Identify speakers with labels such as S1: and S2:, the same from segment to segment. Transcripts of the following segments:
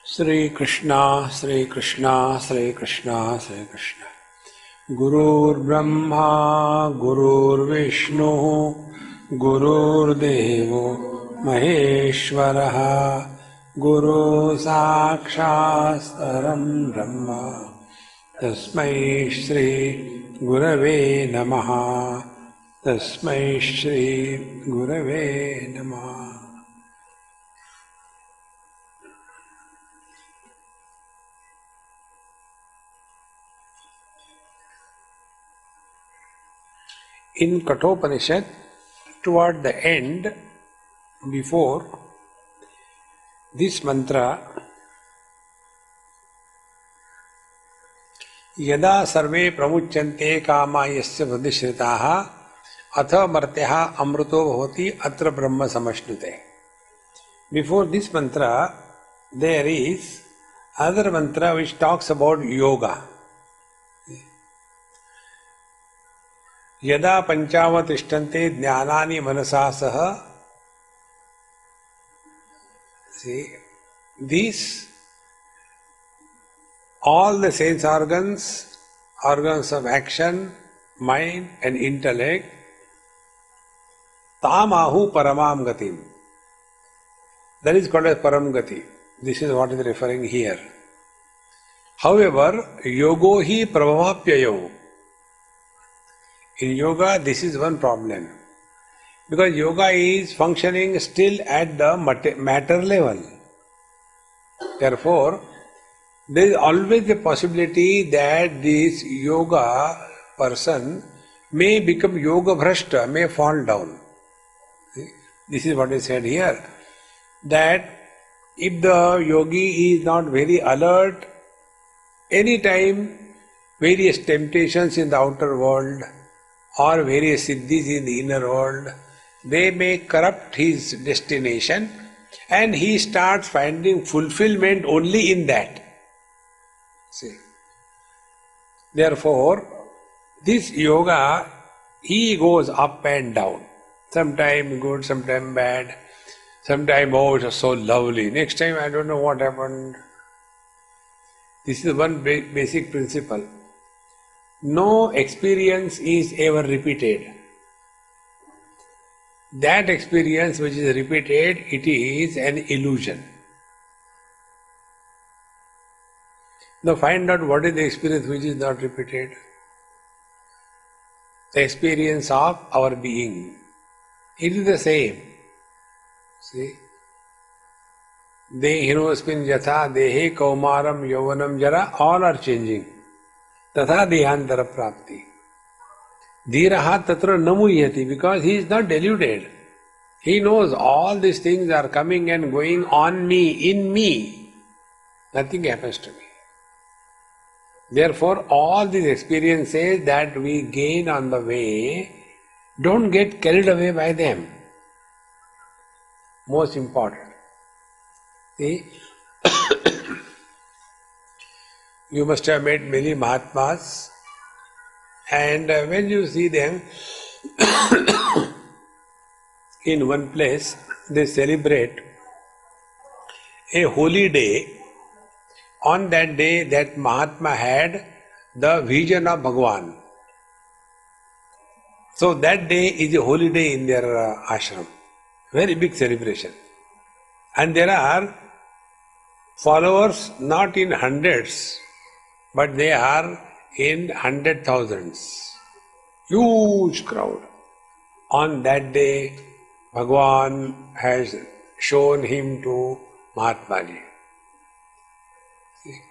S1: Sri Krishna, Sri Krishna, Sri Krishna, Sri Krishna. Gurur Brahma, Gurur Vishnu, Gurur Devo Maheshwaraha, Guru Sakshastaram Brahma, Tasmai Shri Gurave Namaha, Tasmai Shri Gurave Namaha. In Kathopanishad, toward the end, before this mantra, Yada sarve pramuchyante kama yasya vradishritaha atha martyaha amruto bhavati atra brahma samashnute. Before this mantra, there is another mantra which talks about yoga. Yada panchavatiष्ठन्ते ज्ञानानि मनसा सह. See, these, all the sense organs, organs of action, mind and intellect, tamahu paramam gatim. That is called as param gati. This is what is referring here. However, yogo hi prabhavapyayo. In yoga, this is one problem. Because yoga is functioning still at the matter level. Therefore, there is always a possibility that this yoga person may become yoga bhrashta, may fall down. See? This is what is said here. That if the yogi is not very alert, anytime various temptations in the outer world or various siddhis in the inner world, they may corrupt his destination and he starts finding fulfillment only in that. See. Therefore, this yoga, he goes up and down. Sometime good, sometime bad. Sometime, oh, it was so lovely. Next time, I don't know what happened. This is one basic principle. No experience is ever repeated. That experience which is repeated, it is an illusion. Now find out what is the experience which is not repeated. The experience of our being. It is the same. See? Dehinosmin yatha dehe kaumaram yauvanam jara, all are changing. Tatha dehantara prapti. Dhiraha tatra namuyati, because he is not deluded. He knows all these things are coming and going on me, in me. Nothing happens to me. Therefore, all these experiences that we gain on the way, don't get carried away by them. Most important. See? You must have met many Mahatmas, and when you see them in one place, they celebrate a holy day. On that day, that Mahatma had the vision of Bhagavan. So that day is a holy day in their ashram. Very big celebration. And there are followers not in hundreds, but they are in 100,000s. Huge crowd. On that day, Bhagavan has shown him to Mahatma Ji. See?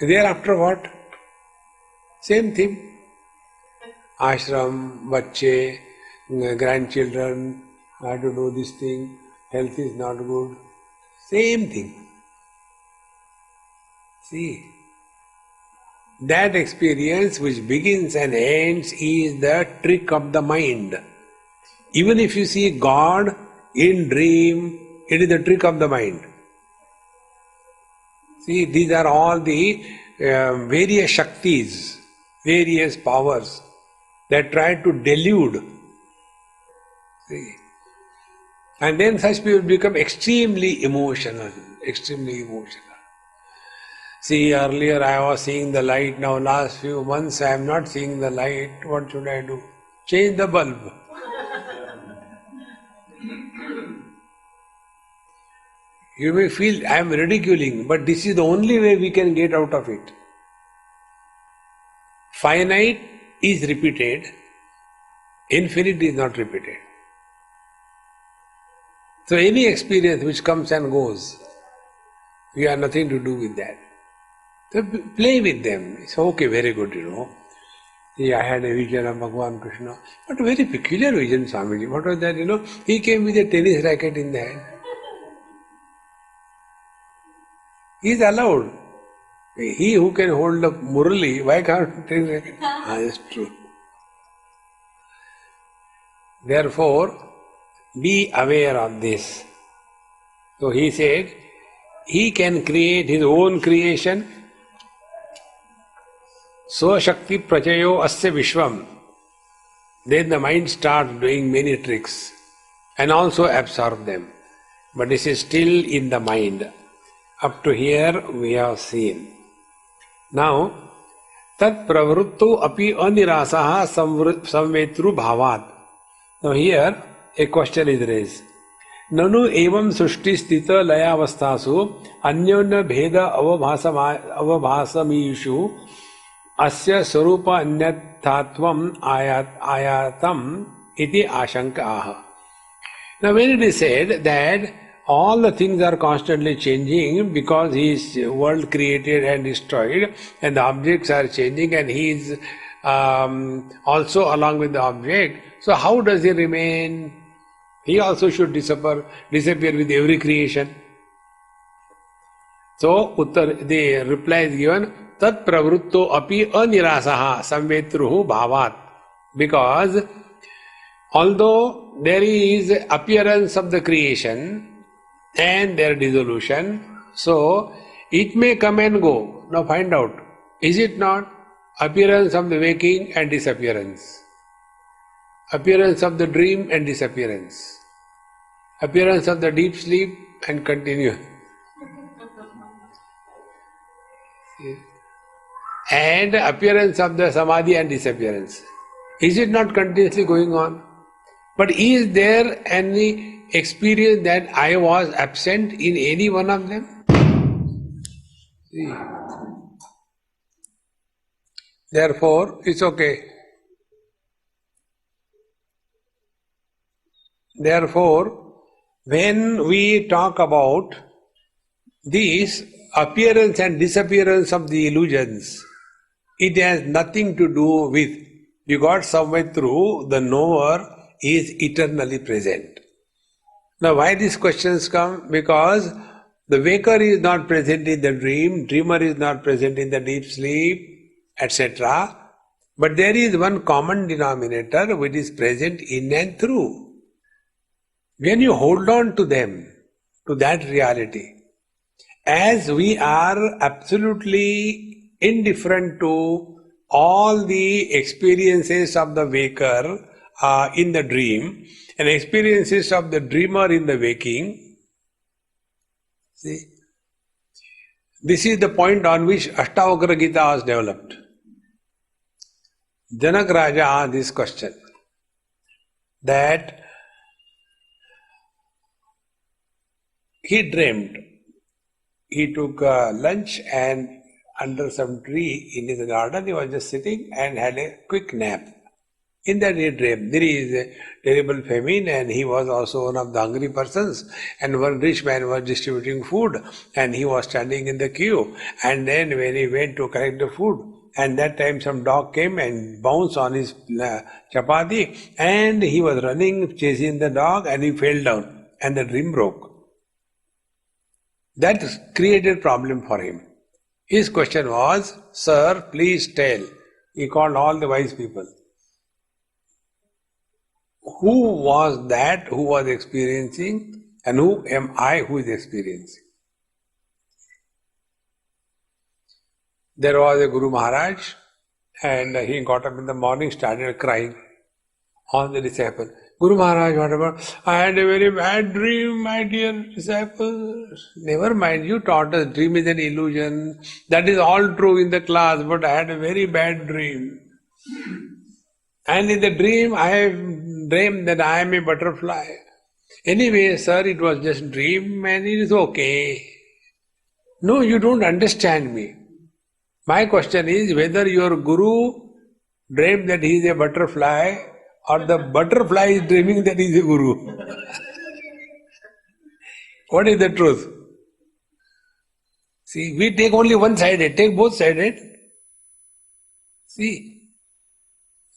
S1: Thereafter what? Same thing. Ashram, bacche, grandchildren, I have to do this thing, health is not good. Same thing. See? That experience which begins and ends is the trick of the mind. Even if you see God in dream, it is the trick of the mind. See, these are all the various Shaktis, various powers that try to delude. See? And then such people become extremely emotional. extremely emotional. See, earlier I was seeing the light, now last few months I am not seeing the light. What should I do? Change the bulb. You may feel I am ridiculing, but this is the only way we can get out of it. Finite is repeated, infinite is not repeated. So any experience which comes and goes, we have nothing to do with that. So play with them. It's okay, very good, Yeah, I had a vision of Bhagavan Krishna. But a very peculiar vision, Swamiji. What was that, He came with a tennis racket in the hand. He is allowed. He who can hold a Murali, why can't tennis racket? That's true. Therefore, be aware of this. So he said, he can create his own creation. Swashakti prachayo asya vishvam. Then the mind starts doing many tricks and also absorb them. But this is still in the mind. Up to here we have seen. Now, tat pravrutto api anirasaha samvetru bhavat. Now here a question is raised. Nanu evam sushti stita layavasthasu anyona bheda avabhasamishu asya sarupa anyathatvam ayatam iti ashanka aha. Now when it is said that all the things are constantly changing because he is world created and destroyed and the objects are changing and he is also along with the object, so how does he remain? He also should disappear with every creation. So the reply is given, tat pravrutto api anirasaha samvetruhu bhavat. Because although there is appearance of the creation and their dissolution, so it may come and go. Now find out, is it not appearance of the waking and disappearance? Appearance of the dream and disappearance. Appearance of the deep sleep and continue. And appearance of the samadhi and disappearance. Is it not continuously going on? But is there any experience that I was absent in any one of them? See. Therefore, it's okay. Therefore, when we talk about this appearance and disappearance of the illusions, it has nothing to do with you got somewhere through the knower is eternally present. Now why these questions come? Because the waker is not present in the dream, dreamer is not present in the deep sleep, etc. But there is one common denominator which is present in and through. When you hold on to them, to that reality, as we are absolutely indifferent to all the experiences of the waker in the dream and experiences of the dreamer in the waking, see, this is the point on which Ashtavakra Gita was developed. Janak Raja asked this question, that he dreamed. He took lunch and under some tree in his garden he was just sitting and had a quick nap. In that he dreamed there is a terrible famine and he was also one of the hungry persons and one rich man was distributing food and he was standing in the queue and then when he went to collect the food and that time some dog came and bounced on his chapati and he was running chasing the dog and he fell down and the dream broke. That created problem for him. His question was, sir, please tell. He called all the wise people. Who was that who was experiencing and who am I who is experiencing? There was a Guru Maharaj and he got up in the morning, started crying. All the disciples, Guru Maharaj, whatever, I had a very bad dream, my dear disciples. Never mind, you taught us dream is an illusion. That is all true in the class, but I had a very bad dream. And in the dream, I have dreamed that I am a butterfly. Anyway, sir, it was just dream and it is okay. No, you don't understand me. My question is whether your guru dreamed that he is a butterfly or the butterfly is dreaming that he is a guru. What is the truth? See, we take only one sided, take both sided. See.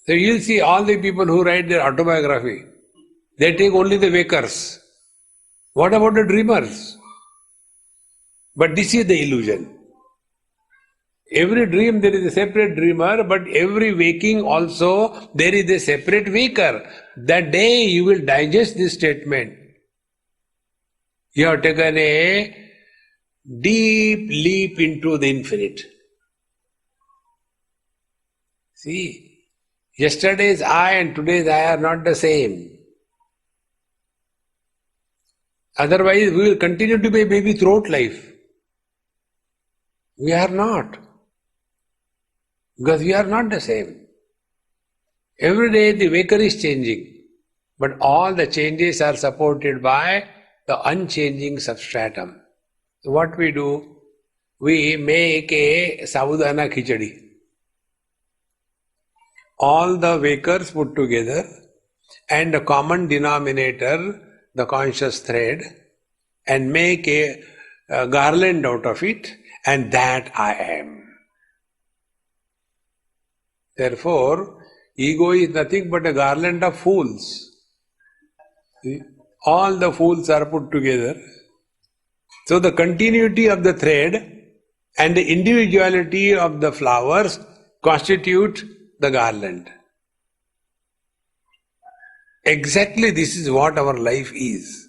S1: So you'll see all the people who write their autobiography, they take only the wakers. What about the dreamers? But this is the illusion. Every dream there is a separate dreamer, but every waking also there is a separate waker. That day you will digest this statement. You have taken a deep leap into the infinite. See, yesterday's I and today's I are not the same. Otherwise, we will continue to be a baby throughout life. We are not. Because we are not the same. Every day the waker is changing, but all the changes are supported by the unchanging substratum. So what we do? We make a sabudana khichdi. All the wakers put together and the common denominator, the conscious thread, and make a garland out of it, and that I am. Therefore, ego is nothing but a garland of fools. See? All the fools are put together. So the continuity of the thread and the individuality of the flowers constitute the garland. Exactly this is what our life is.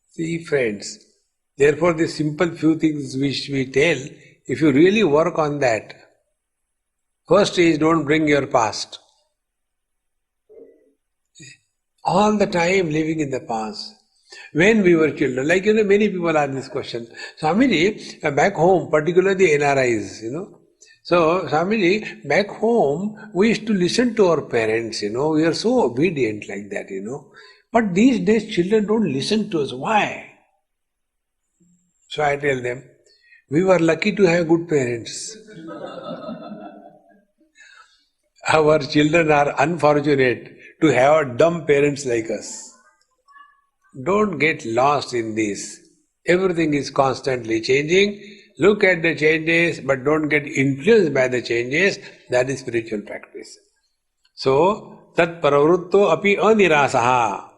S1: See, friends, therefore the simple few things which we tell, if you really work on that, first is don't bring your past. All the time living in the past. When we were children, like many people ask this question. Swamiji, back home, particularly NRIs, So, Swamiji, back home, we used to listen to our parents, we are so obedient like that, But these days, children don't listen to us. Why? So I tell them, we were lucky to have good parents. Our children are unfortunate to have dumb parents like us. Don't get lost in this. Everything is constantly changing. Look at the changes, but don't get influenced by the changes. That is spiritual practice. So, tat pravrutto api anirasaha.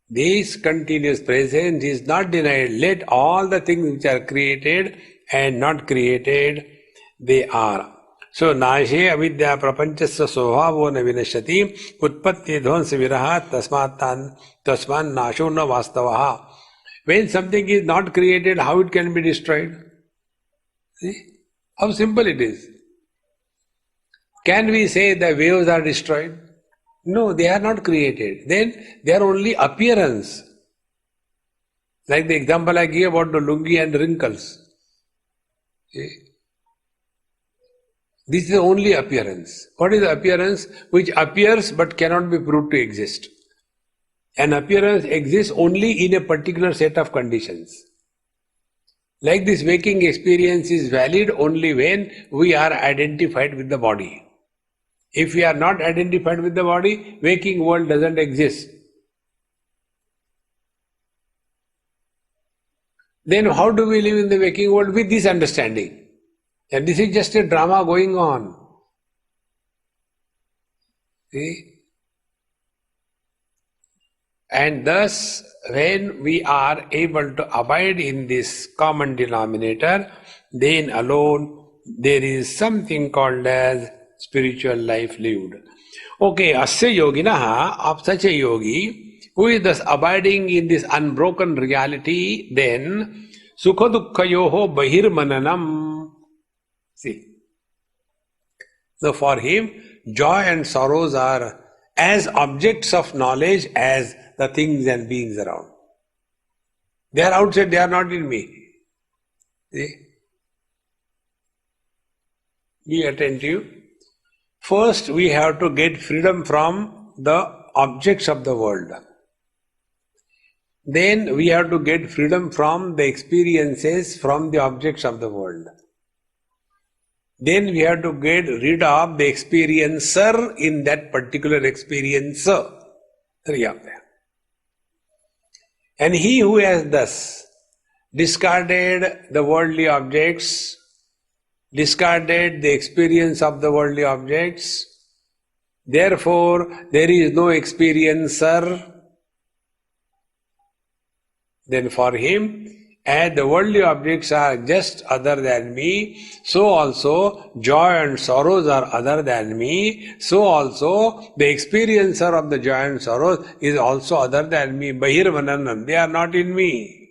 S1: This continuous presence is not denied. Let all the things which are created and not created, they are. So, nashe avidya prapanchasya svabhavo na vinashati utpatti dhvansa viraha tasman nasho na vastavaha. When something is not created, how it can be destroyed? See? How simple it is. Can we say the waves are destroyed? No, they are not created. Then they are only appearance. Like the example I gave about the lungi and wrinkles. See? This is only appearance. What is the appearance? Which appears but cannot be proved to exist. An appearance exists only in a particular set of conditions. Like this waking experience is valid only when we are identified with the body. If we are not identified with the body, waking world doesn't exist. Then how do we live in the waking world? With this understanding. And this is just a drama going on. See? And thus, when we are able to abide in this common denominator, then alone there is something called as spiritual life lived. Okay, asya yoginaha, of such a yogi, who is thus abiding in this unbroken reality, then sukha dukkhayoho bahirmananam. See, so for him, joy and sorrows are as objects of knowledge as the things and beings around. They are outside, they are not in me. See? Be attentive. First, we have to get freedom from the objects of the world. Then we have to get freedom from the experiences from the objects of the world. Then we have to get rid of the experiencer in that particular experiencer. Three of them. And he who has thus discarded the worldly objects, discarded the experience of the worldly objects, therefore there is no experiencer, then for him, as the worldly objects are just other than me, so also joy and sorrows are other than me, so also the experiencer of the joy and sorrows is also other than me. Bahirmananam, they are not in me.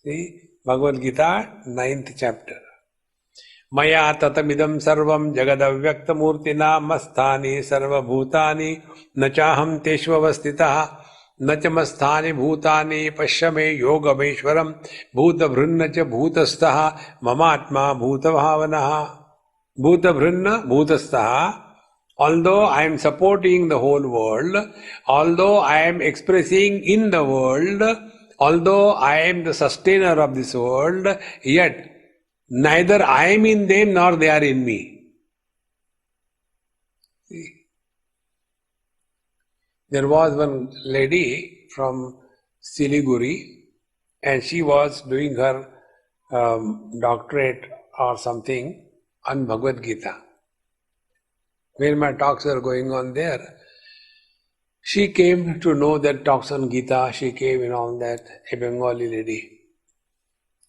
S1: See, Bhagavad Gita, 9th chapter. Maya tatamidam sarvam jagadavyaktamurtina masthani sarva bhutani nachaham teshvavastitaha नचमस्थानि भूतानि पश्यमे योगमेश्वरम भूतभृन्न च भूतस्थः ममात्मा भूतभावनः भूतभृन्न भूतस्थः. Although I am supporting the whole world, although I am expressing in the world, although I am the sustainer of this world, yet neither I am in them nor they are in me. See? There was one lady from Siliguri and she was doing her doctorate or something on Bhagavad Gita. When my talks were going on there, she came to know that talks on Gita, she came in all that, a Bengali lady.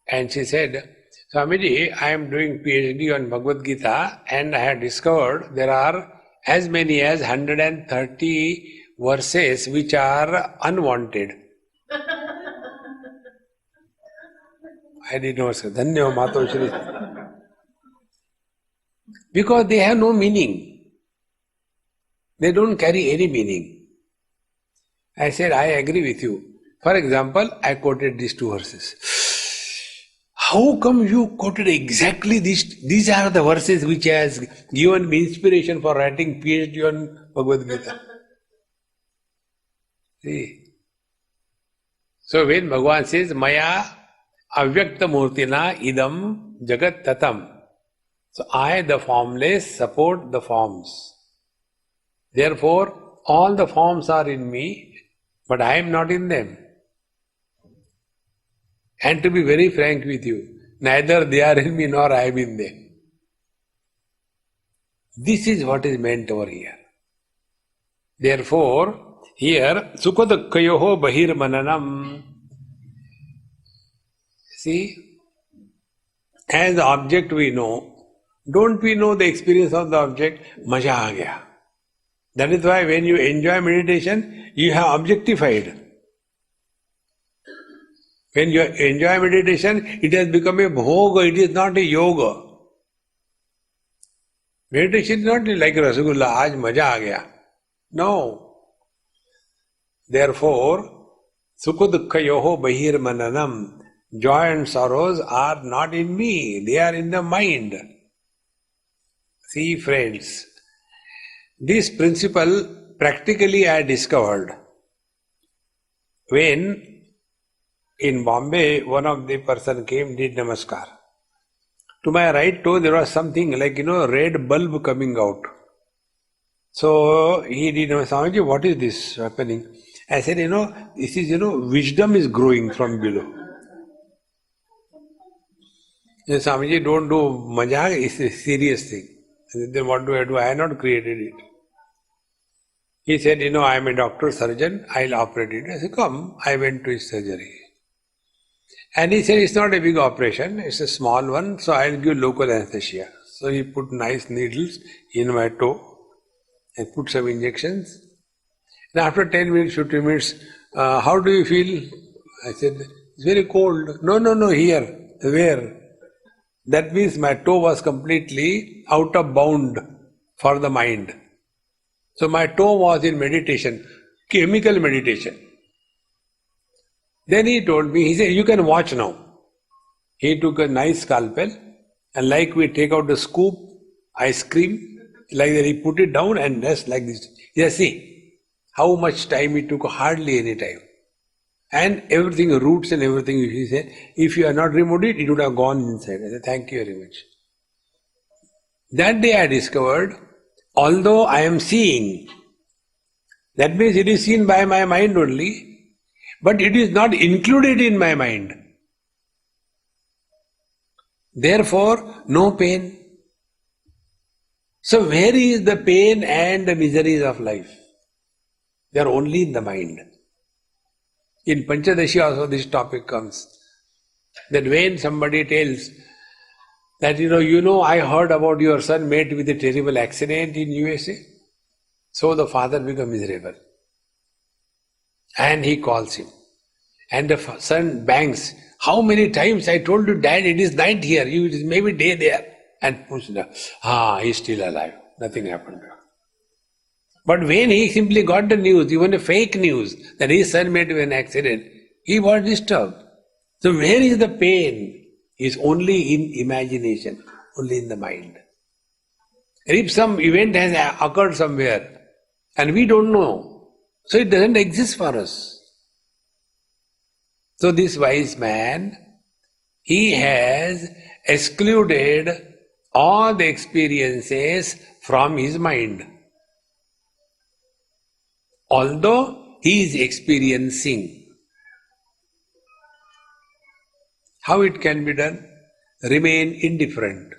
S1: And she said, Swamiji, I am doing PhD on Bhagavad Gita and I have discovered there are as many as 130 verses which are unwanted. I did not say, Dhanya Matoshri. Because they have no meaning. They don't carry any meaning. I said, I agree with you. For example, I quoted these two verses. How come you quoted exactly these? These are the verses which has given me inspiration for writing PhD on Bhagavad Gita. See? So when Bhagavan says, Maya avyakta murtina idam jagat tatam. So I, the formless, support the forms. Therefore, all the forms are in me, but I am not in them. And to be very frank with you, neither they are in me nor I am in them. This is what is meant over here. Therefore, here, Sukadakkayoho bahirmananam. See, as the object we know, don't we know the experience of the object? Maja aa gaya. That is why when you enjoy meditation, you have objectified. When you enjoy meditation, it has become a bhoga, it is not a yoga. Meditation is not like Rasagulla, aaj maja aa gaya. No. Therefore, Sukadukkayoho bahirmananam. Joy and sorrows are not in me, they are in the mind. See, friends, this principle practically I discovered when in Bombay one of the person came, did namaskar. To my right toe there was something like, red bulb coming out. So he did namaskar. Swamiji, what is this happening? I said, this is, wisdom is growing from below. Swamiji, don't do majak, it's a serious thing. Then what do I do? I have not created it. He said, I am a doctor, surgeon, I'll operate it. I said, come. I went to his surgery. And he said, it's not a big operation, it's a small one, so I'll give local anesthesia. So he put nice needles in my toe and put some injections. And after 10 minutes, 15 minutes, how do you feel? I said, it's very cold. No, here. Where? That means my toe was completely out of bound for the mind. So my toe was in meditation, chemical meditation. Then he told me, he said, you can watch now. He took a nice scalpel and like we take out the scoop, ice cream, like that he put it down and just like this. He said, see, how much time it took, hardly any time. And everything, roots and everything, he said, if you had not removed it, it would have gone inside. I said, thank you very much. That day I discovered, although I am seeing, that means it is seen by my mind only, but it is not included in my mind. Therefore, no pain. So where is the pain and the miseries of life? They are only in the mind. In Panchadashi also this topic comes. That when somebody tells that, I heard about your son met with a terrible accident in USA. So the father becomes miserable. And he calls him. And the son bangs. How many times I told you, Dad, it is night here. It is maybe day there. And pushed down. He's still alive. Nothing happened. But when he simply got the news, even a fake news, that his son met with an accident, he was disturbed. So where is the pain? Is only in imagination, only in the mind. And if some event has occurred somewhere, and we don't know, so it doesn't exist for us. So this wise man, he has excluded all the experiences from his mind. Although he is experiencing. How it can be done? Remain indifferent.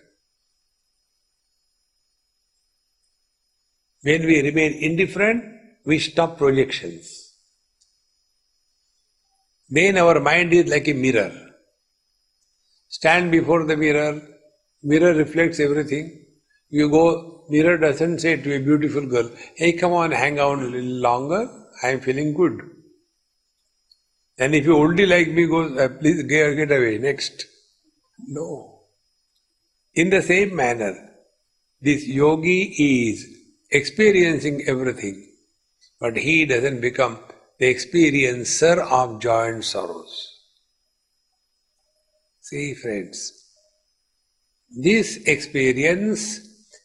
S1: When we remain indifferent, we stop projections. Then our mind is like a mirror. Stand before the mirror, mirror reflects everything. You go, mirror doesn't say to a beautiful girl, hey, come on, hang out a little longer, I am feeling good. And if you only like me, go, please get away, next. No. In the same manner, this yogi is experiencing everything, but he doesn't become the experiencer of joy and sorrows. See, friends, this experience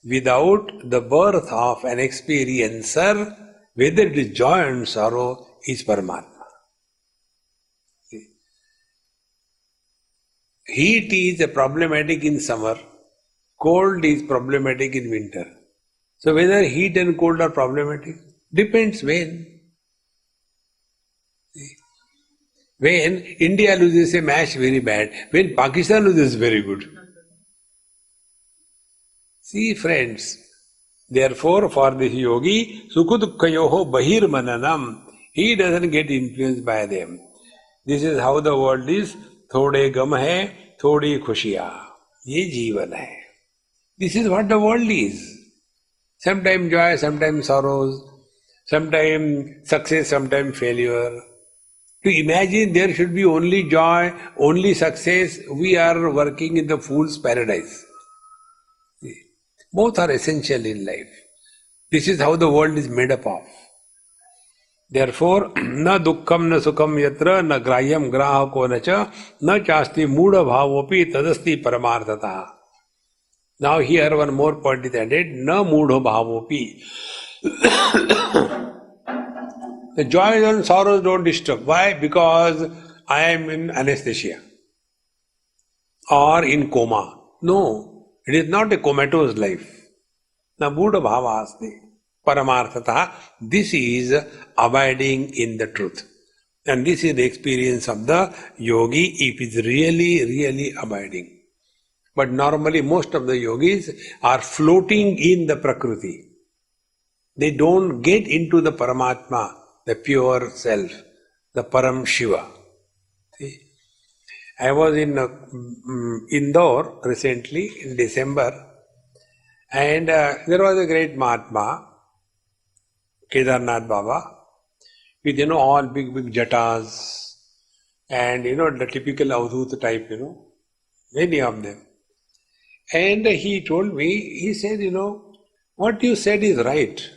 S1: without the birth of an experiencer, whether it is joy and sorrow, is Paramatma. Heat is a problematic in summer, cold is problematic in winter. So whether heat and cold are problematic, depends when. When India loses a match, very bad. When Pakistan loses, very good. See, friends, therefore for this yogi, Sukudukkayoho Bahir Mananam, he doesn't get influenced by them. This is how the world is. Thode gam hai, thodi khushiya. Ye jeevan hai. This is what the world is. Sometimes joy, sometimes sorrows, sometimes success, sometimes failure. To imagine there should be only joy, only success, we are working in the fool's paradise. Both are essential in life. This is how the world is made up of. Therefore, na dukkham na sukham yatra na grahyam grahako na cha na chasti mooda bhavopi tadasti paramarthata. Now here one more point is added, na mooda bhavopi. The joys and sorrows don't disturb. Why? Because I am in anesthesia or in coma. No, it is not a comatose life. Na Buddha bhava asti paramarthata. This is abiding in the truth. And this is the experience of the yogi if it is really abiding. But normally most of the yogis are floating in the Prakriti. They don't get into the Paramatma, the pure self, the Param Shiva. See? I was in Indore recently in December, and there was a great Mahatma, Kedarnath Baba, with all big jatas and the typical Avadhut type, many of them. And he told me, he said, what you said is right.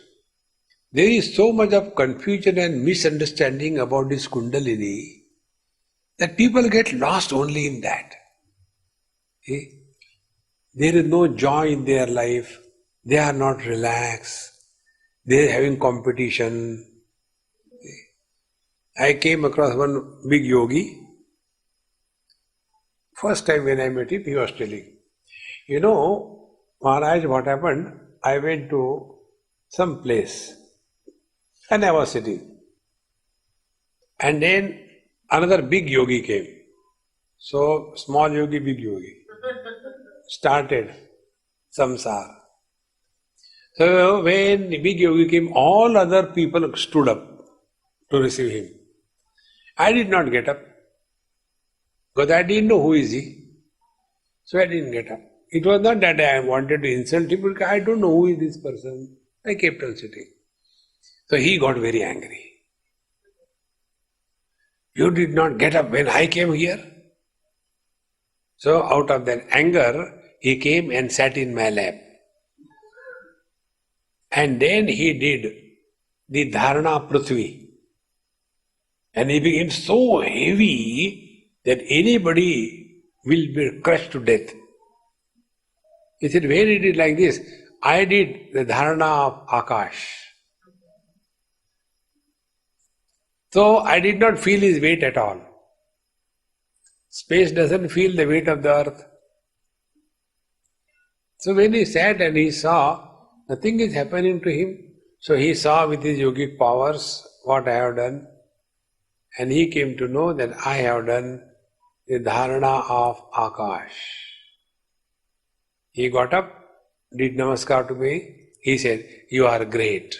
S1: There is so much of confusion and misunderstanding about this Kundalini that people get lost only in that. See? There is no joy in their life. They are not relaxed. They are having competition. See? I came across one big yogi. First time when I met him, he was telling, you know, Maharaj, what happened? I went to some place and I was sitting. And then another big yogi came. So, small yogi, big yogi. Started samsara. So, when the big yogi came, all other people stood up to receive him. I did not get up. Because I didn't know who is he. So I didn't get up. It was not that I wanted to insult him, because I don't know who is this person. I kept on sitting. So he got very angry. You did not get up when I came here? So out of that anger, he came and sat in my lap. And then he did the Dharana Prithvi. And he became so heavy that anybody will be crushed to death. He said, where he did like this? I did the Dharana of Akash. So I did not feel his weight at all. Space doesn't feel the weight of the earth. So when he sat and he saw, nothing is happening to him. So he saw with his yogic powers what I have done. And he came to know that I have done the Dharana of Akash. He got up, did namaskar to me. He said, you are great.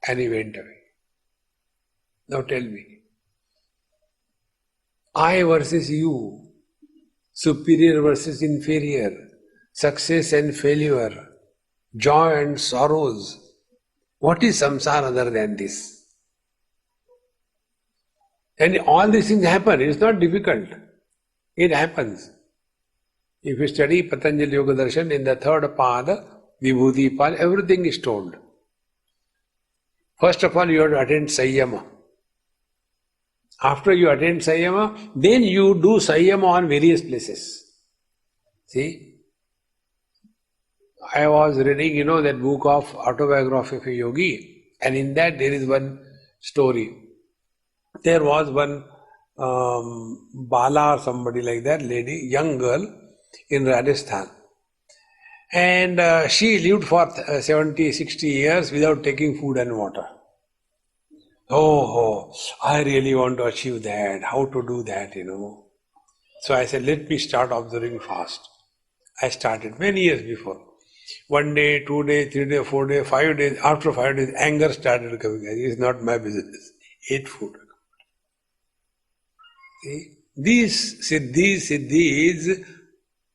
S1: And he went away. Now tell me, I versus you, superior versus inferior, success and failure, joy and sorrows. What is samsara other than this? And all these things happen. It's not difficult. It happens. If you study Patanjali Yoga Darshan, in the third pada, Vibhuti pada, everything is told. First of all, you have to attend Sayyama. After you attend Sayyama, then you do Sayyama on various places. See? I was reading, that book of Autobiography of a Yogi, and in that there is one story. There was one Bala or somebody like that, lady, young girl in Rajasthan. And she lived for 70, 60 years without taking food and water. Oh, I really want to achieve that. How to do that, So I said, let me start observing fast. I started many years before. 1 day, 2 days, 3 days, 4 days, 5 days. After 5 days, anger started coming. It's not my business. Eat food. See? These siddhis,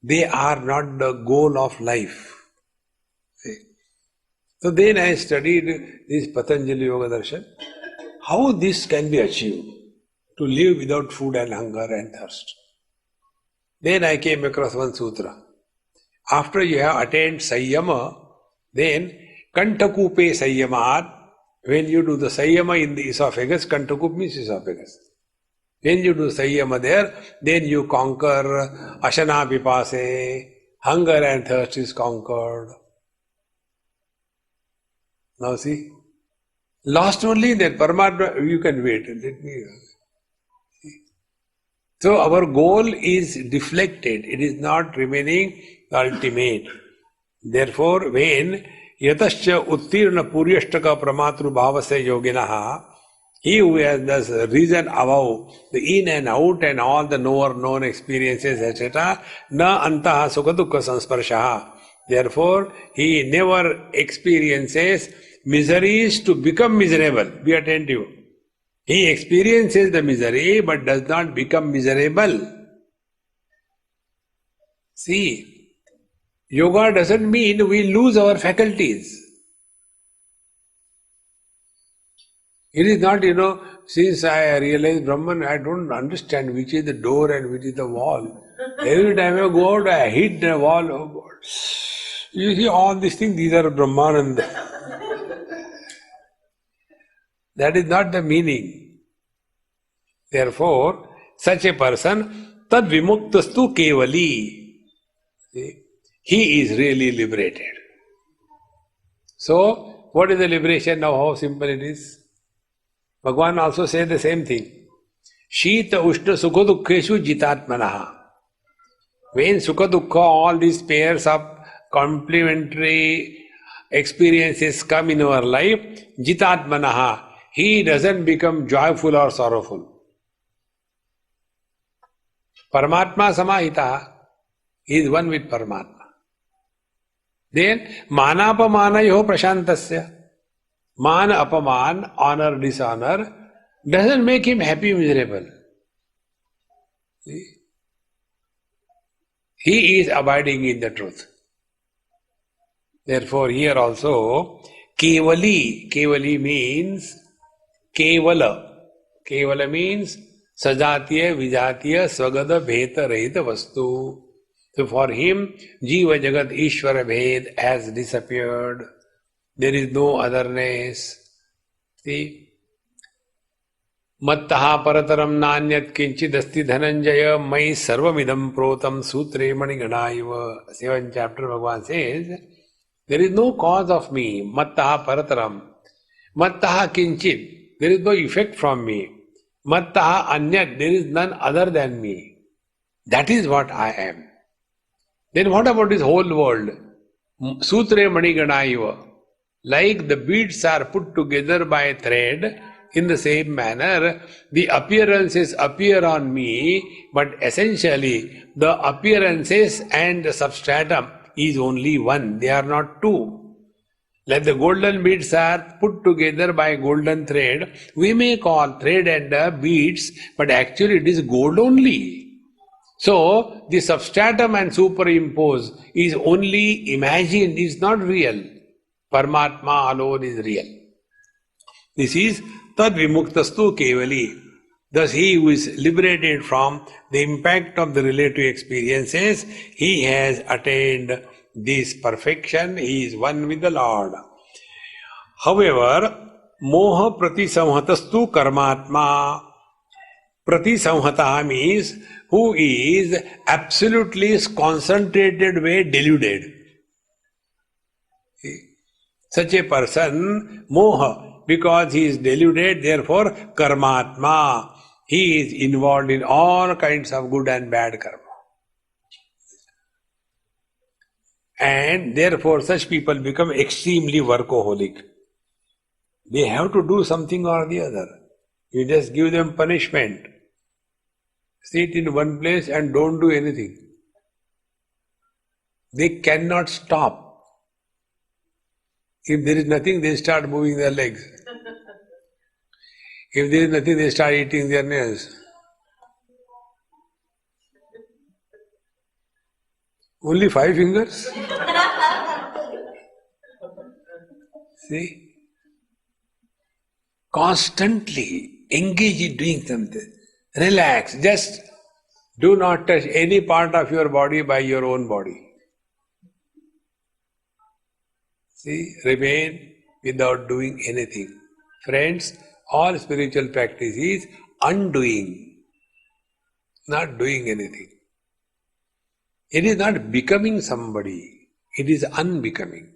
S1: they are not the goal of life. See? So then I studied this Patanjali Yoga Darshan. How this can be achieved? To live without food and hunger and thirst. Then I came across one sutra. After you have attained Sayyama, then Kantakupe Sayyamat, when you do the Sayyama in the esophagus, Kantakup means esophagus. When you do Sayyama there, then you conquer Ashana Pipase, hunger and thirst is conquered. Now see, lost only that Paramatma, you can wait. Let me see. So our goal is deflected, it is not remaining ultimate. Therefore, when yatascha uttirna puryashtaka pramatru bhavasya yoginaha, he who has thus reason above the in and out and all the known experiences, etc., na antaha sukha dukkha sansparshaha. Therefore, he never experiences miseries to become miserable. Be attentive. He experiences the misery but does not become miserable. See, yoga doesn't mean we lose our faculties. It is not, since I realized Brahman, I don't understand which is the door and which is the wall. Every time I go out, I hit the wall. Oh God. You see all these things, these are Brahmananda. That is not the meaning. Therefore, such a person, tad vimuktastu kevali. He is really liberated. So, what is the liberation now? How simple it is? Bhagavan also said the same thing. Shita ushna sukha dukkheshu jitatmanaha. When sukha dukkha, all these pairs of complementary experiences come in our life, jitatmanaha, he doesn't become joyful or sorrowful. Paramatma samahita, he is one with Paramatma. Then, manapamanayoh prashantasya. Man, apaman, honor, dishonor, doesn't make him happy, miserable. See? He is abiding in the truth. Therefore, here also, kevali means kevala. Kevala means sajatiya, vijatiya, svagada, bheta, rahita vastu. So for him, Jiva Jagat Ishvara Bhed has disappeared. There is no otherness. See? Mattaha parataram nanyat kinchid asti dhananjaya mai sarvamidam protam sutre maniganaiva. 7th chapter Bhagavan says, there is no cause of me. Mattaha parataram. Mattaha kinchid. There is no effect from me. Mattaha anyat. There is none other than me. That is what I am. Then what about this whole world? Sutre maniganaiva. Like the beads are put together by a thread, in the same manner, the appearances appear on me, but essentially the appearances and the substratum is only one. They are not two. Like the golden beads are put together by golden thread, we may call thread and beads, but actually it is gold only. So, the substratum and superimpose is only imagined, is not real. Paramatma alone is real. This is tad vimuktastu kevali. Thus, he who is liberated from the impact of the relative experiences, he has attained this perfection, he is one with the Lord. However, moha pratisamhatastu karmatma. Pratisamhata means who is absolutely concentrated way deluded. Such a person, moha, because he is deluded, therefore karmatma, he is involved in all kinds of good and bad karma. And therefore such people become extremely workaholic. They have to do something or the other. You just give them punishment. Sit in one place and don't do anything. They cannot stop. If there is nothing, they start moving their legs. If there is nothing, they start eating their nails. Only 5 fingers? See? Constantly engage in doing something. Relax. Just do not touch any part of your body by your own body. See? Remain without doing anything. Friends, all spiritual practice is undoing, not doing anything. It is not becoming somebody, it is unbecoming.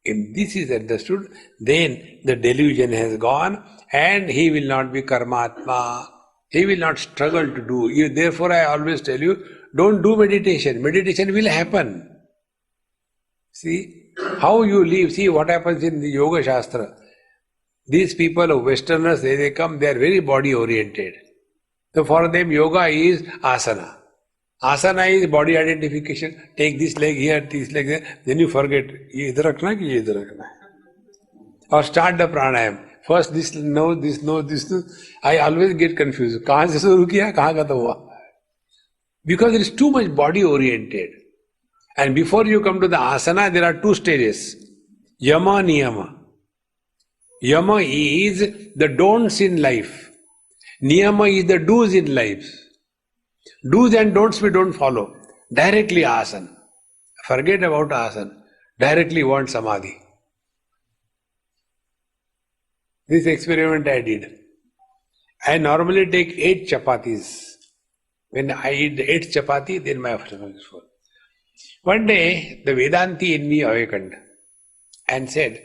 S1: If this is understood, then the delusion has gone and he will not be karmatma. He will not struggle to do. Therefore, I always tell you, don't do meditation. Meditation will happen. See, how you live, see what happens in the Yoga Shastra. These people, Westerners, they come, they are very body oriented. So for them, yoga is asana. Asana is body identification. Take this leg here, this leg there. Then you forget, ye idhar rakhna hai ki ye idhar rakhna hai. Or start the pranayam. First this no, this no, this no. I always get confused. Kahan se shuru kiya, kahan khata hua? Because it is too much body oriented. And before you come to the asana, there are 2 stages. Yama, niyama. Yama is the don'ts in life. Niyama is the do's in life. Do's and don'ts we don't follow. Directly asana. Forget about asana. Directly want samadhi. This experiment I did. I normally take 8 chapatis. When I eat 8 chapati, then my stomach is full. One day, the Vedanti in me awakened and said,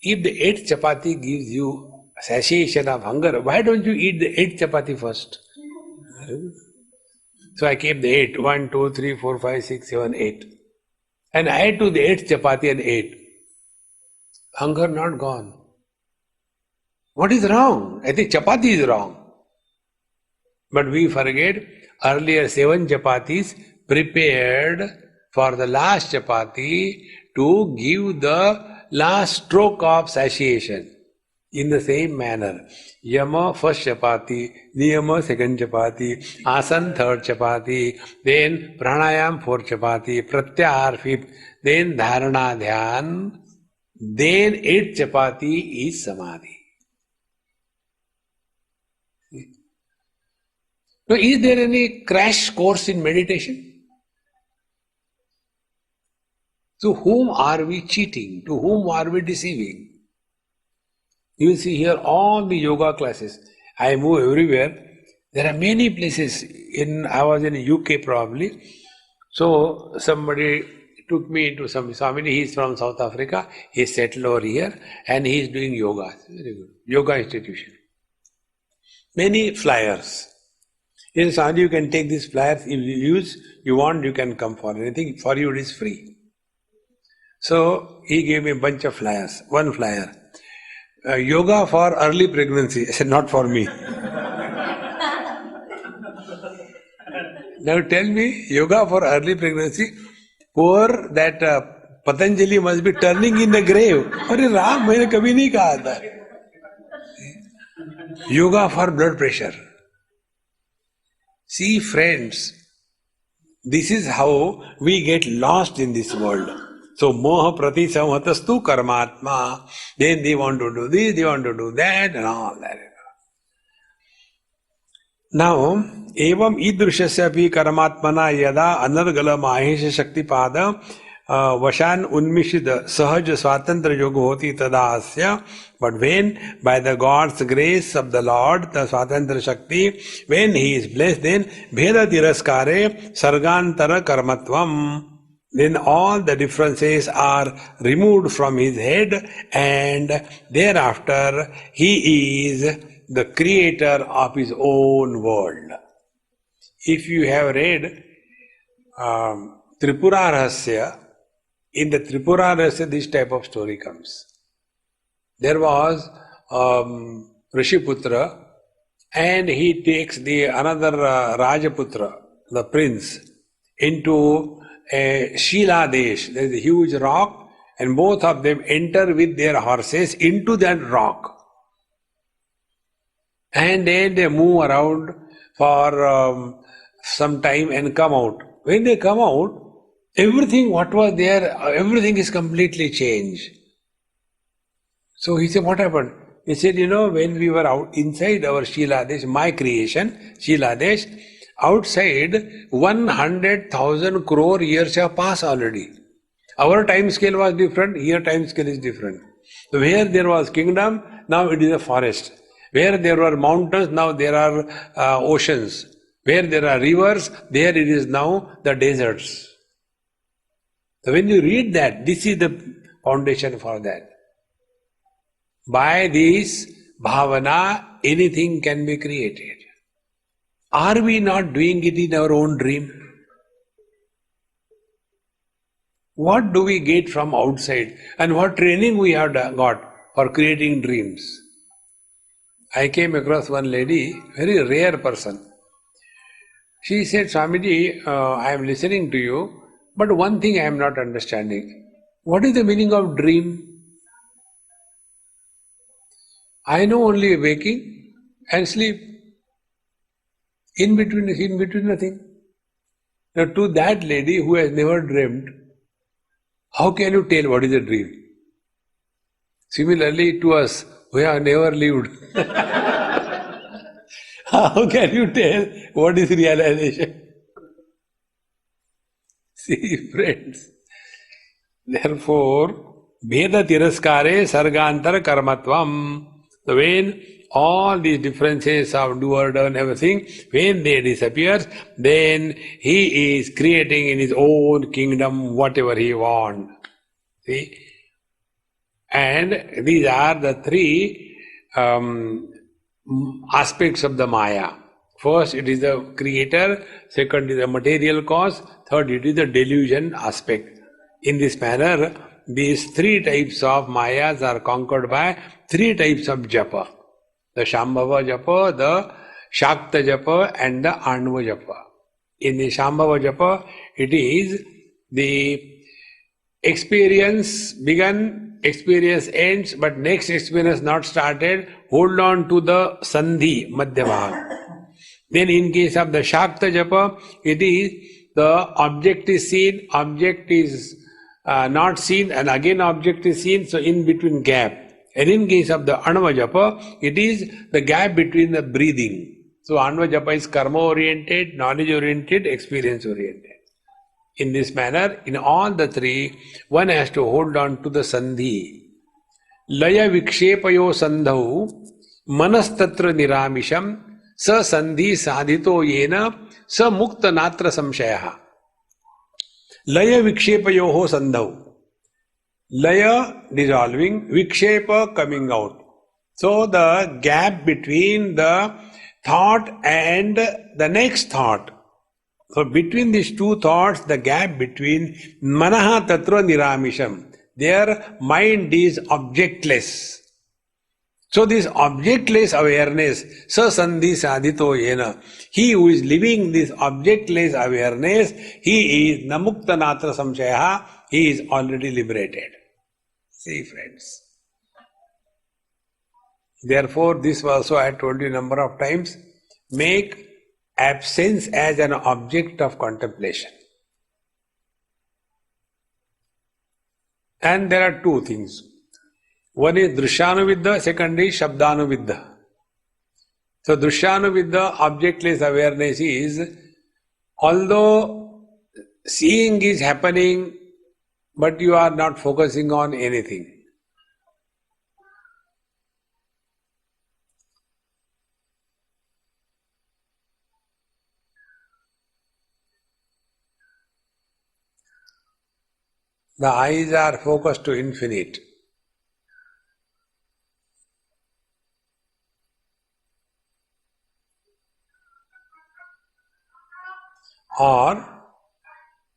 S1: if the 8 chapati gives you satiation of hunger, why don't you eat the 8 chapati first? So I kept the 8. 1, 2, 3, 4, 5, 6, 7, 8. And I ate to the 8th chapati and ate. Hunger not gone. What is wrong? I think chapati is wrong. But we forget earlier 7 chapatis prepared for the last chapati to give the last stroke of satiation. In the same manner, Yama first chapati, Niyama second chapati, Asan third chapati, then Pranayam fourth chapati, Pratyahar fifth, then Dharana Dhyan, then 8th chapati is Samadhi. Now, is there any crash course in meditation? To whom are we cheating? To whom are we deceiving? You will see here all the yoga classes. I move everywhere. There are many places. I was in the UK probably. So somebody took me into some Swamini. He is from South Africa. He is settled over here and he is doing yoga. Very good. Yoga institution. Many flyers. In Swamini, you can take these flyers. If you want, you can come for anything. For you, it is free. So he gave me a bunch of flyers. One flyer. Yoga for early pregnancy. I said, not for me. Now tell me, yoga for early pregnancy, poor that Patanjali must be turning in the grave. Arey Ram, मैंने कभी नहीं कहा था. Yoga for blood pressure. See friends, this is how we get lost in this world. So, moha prati samhatastu karmatma. Then they want to do this, they want to do that, and all that. Now, evam idrushasya api karmatmana yada anargala mahesha shaktipada vashan unmishida sahaj swatantra yoga hoti tada asya. But when, by the God's grace of the Lord, the swatantra shakti, when he is blessed, then bheda tiraskare sargantara karmatvam. Then all the differences are removed from his head and thereafter he is the creator of his own world. If you have read Tripura Rahasya, in the Tripura Rahasya this type of story comes. There was Rishiputra and he takes another Rajaputra, the prince, into a Shila Desh. There is a huge rock and both of them enter with their horses into that rock. And then they move around for some time and come out. When they come out, everything what was there, everything is completely changed. So he said, what happened? He said, when we were out inside our Shila Desh, my creation, Shila Desh, outside 100,000 crore years have passed already. Our time scale was different, here time scale is different. So where there was kingdom, now it is a forest. Where there were mountains, now there are oceans. Where there are rivers, there it is now the deserts. So when you read that, this is the foundation for that. By this bhavana, anything can be created. Are we not doing it in our own dream? What do we get from outside and what training we have got for creating dreams? I came across one lady, very rare person. She said, Swamiji, I am listening to you, but one thing I am not understanding. What is the meaning of dream? I know only waking and sleep. In between nothing. Now to that lady who has never dreamed, how can you tell what is a dream? Similarly to us who have never lived, how can you tell what is realization? See friends, therefore, Bheda tiraskare sargantara karmatvam. So when all these differences of doer, done, everything, when they disappear, then he is creating in his own kingdom whatever he wants. See? And these are the three aspects of the Maya. First, it is the creator. Second, is the material cause. Third, it is the delusion aspect. In this manner, these three types of Mayas are conquered by three types of japa. The Shambhava japa, the Shakta japa, and the Anva japa. In the Shambhava japa, it is the experience begun, experience ends, but next experience not started. Hold on to the Sandhi, Madhyamah. Then in case of the Shakta japa, it is the object is seen, object is not seen, and again object is seen, so in between gap. And in case of the Anva japa, it is the gap between the breathing. So Anva japa is karma oriented, knowledge oriented, experience oriented. In this manner, in all the three, one has to hold on to the Sandhi. Laya vikshepayo sandhau manastatra niramisham sa sandhi sadhito yena sa mukta natra samshayaha. Laya vikshepayoho sandhau. Laya dissolving, vikshepa coming out. So the gap between the thought and the next thought. So between these two thoughts, the gap between manaha tatra niramisham. Their mind is objectless. So this objectless awareness, sa sandhi sadhito yena. He who is living this objectless awareness, he is namukta natra samshayaha, he is already liberated. See friends. Therefore, this also I told you a number of times, make absence as an object of contemplation. And there are two things. One is Drishyanuviddha, second is Shabdanuviddha. So Drishyanuviddha, objectless awareness is, although seeing is happening, but you are not focusing on anything. The eyes are focused to infinite. Or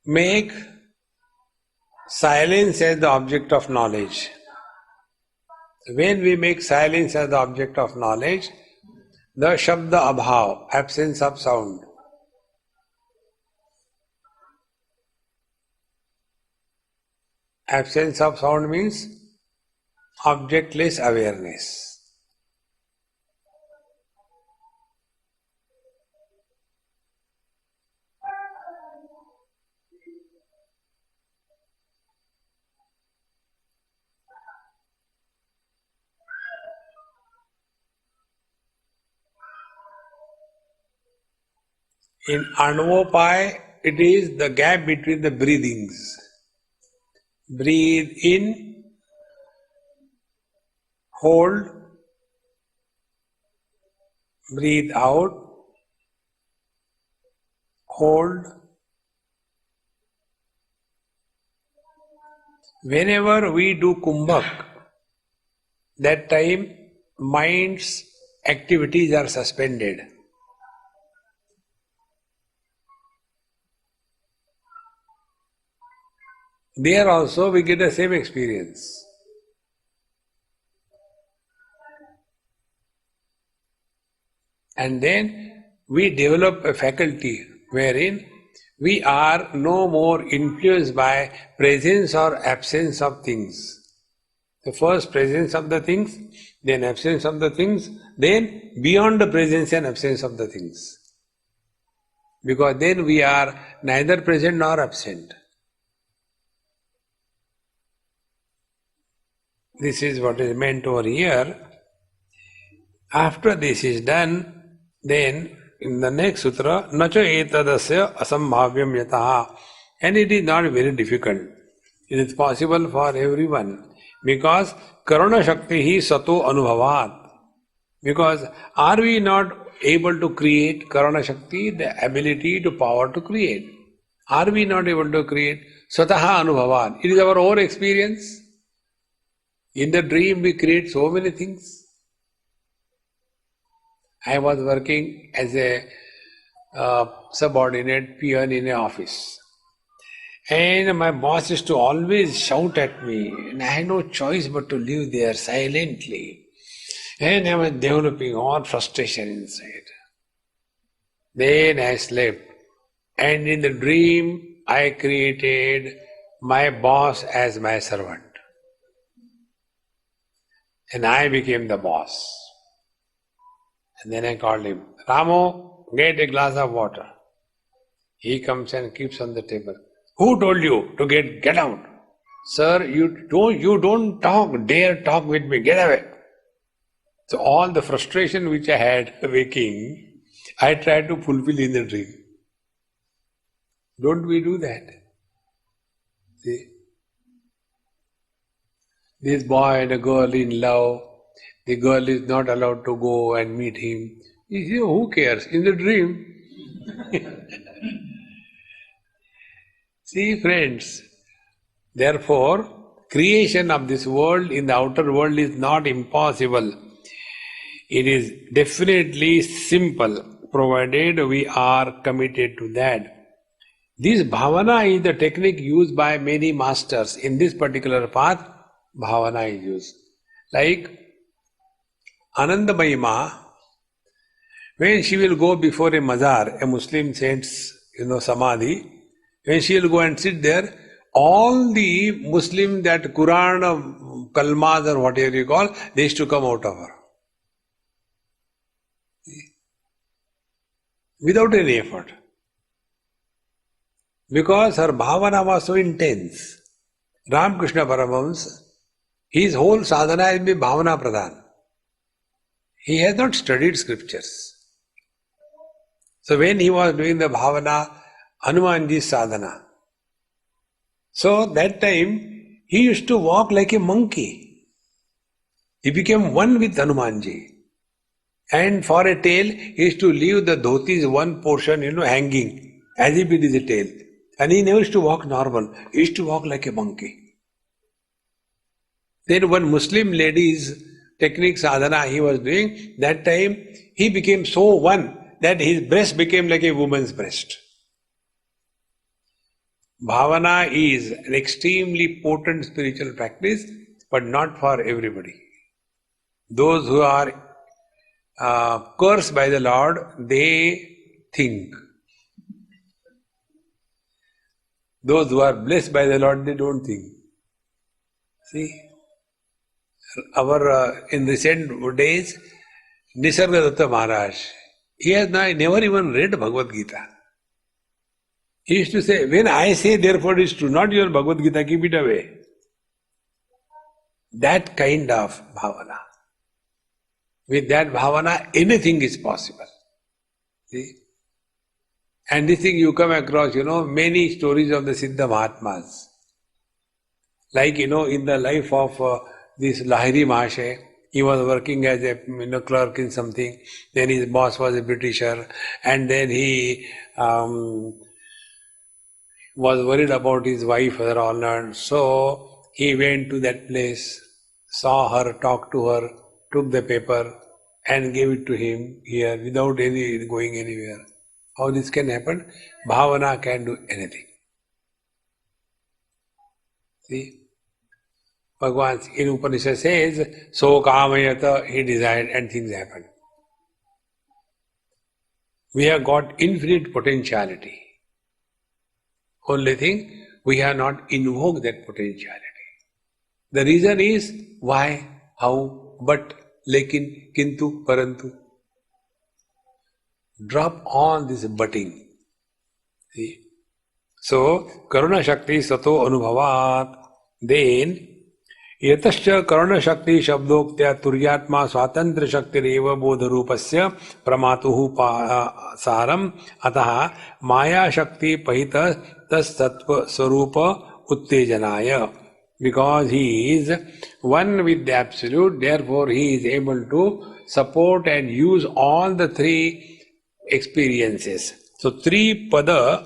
S1: make silence as the object of knowledge. When we make silence as the object of knowledge, the Shabda Abhav, absence of sound. Absence of sound means objectless awareness. In Anvopai, it is the gap between the breathings. Breathe in, hold, breathe out, hold. Whenever we do kumbhak, that time mind's activities are suspended. There also we get the same experience. And then we develop a faculty wherein we are no more influenced by presence or absence of things. The first presence of the things, then absence of the things, then beyond the presence and absence of the things. Because then we are neither present nor absent. This is what is meant over here. After this is done, then in the next sutra, nacha etadasya asambhavyam yataha. And it is not very difficult. It is possible for everyone. Because karuna shakti hi sato anubhavat. Because are we not able to create Karana Shakti, the ability to power to create? Are we not able to create Swataha Anubhavan? It is our own experience. In the dream we create so many things. I was working as a subordinate peon in an office. And my boss used to always shout at me, and I had no choice but to live there silently. And I was developing all frustration inside. Then I slept. And in the dream, I created my boss as my servant. And I became the boss. And then I called him, Ramo, get a glass of water. He comes and keeps on the table. Who told you to get out? Sir, you don't dare talk with me, get away. So all the frustration which I had waking, I tried to fulfill in the dream. Don't we do that? See? This boy and a girl in love, the girl is not allowed to go and meet him. He says, who cares? In the dream. See, friends, therefore, creation of this world in the outer world is not impossible. It is definitely simple, provided we are committed to that. This bhavana is the technique used by many masters. In this particular path, bhavana is used. Like Anandamayi Ma, when she will go before a mazar, a Muslim saint's samadhi, when she will go and sit there, all the Muslim, that Quran, kalmas or whatever you call, they used to come out of her. Without any effort. Because her bhavana was so intense. Ramakrishna Paramahamsa, his whole sadhana has been bhavana pradhan. He has not studied scriptures. So when he was doing the bhavana, Hanumanji's sadhana, so that time he used to walk like a monkey. He became one with Hanumanji. And for a tail, he used to leave the dhoti's one portion, hanging, as if it is a tail. And he never used to walk normal. He used to walk like a monkey. Then one Muslim lady's technique sadhana he was doing, that time he became so one that his breast became like a woman's breast. Bhavana is an extremely potent spiritual practice, but not for everybody. Those who are cursed by the Lord, they think. Those who are blessed by the Lord, they don't think. See, in recent days, Nisargadatta Maharaj, he has never even read Bhagavad Gita. He used to say, when I say therefore it is true, not your Bhagavad Gita, keep it away. That kind of bhavana. With that bhavana, anything is possible. See? And this thing you come across, many stories of the Siddha Mahatmas. Like, in the life of this Lahiri Mahasaya, he was working as a clerk in something, then his boss was a Britisher, and then he was worried about his wife or all that. So he went to that place, saw her, talked to her, took the paper and gave it to him here without any going anywhere. How this can happen? Bhavana can do anything. See? Bhagavan in Upanishad says, so kamayata, he desired and things happened. We have got infinite potentiality. Only thing, we have not invoked that potentiality. The reason is why, how, but, lekin, kintu, parantu. Drop on this butting. See? So, Karuna Shakti Sato Anubhavat. Then, Yatascha Karuna Shakti Shabdoktya Turyatma Swatantra Shakti Reva Bodha Rupasya Pramatuhu Saram Ataha Maya Shakti Pahita Tas Sattva Sarupa Uttejanaya. Because he is one with the Absolute, therefore he is able to support and use all the three experiences. So, three pada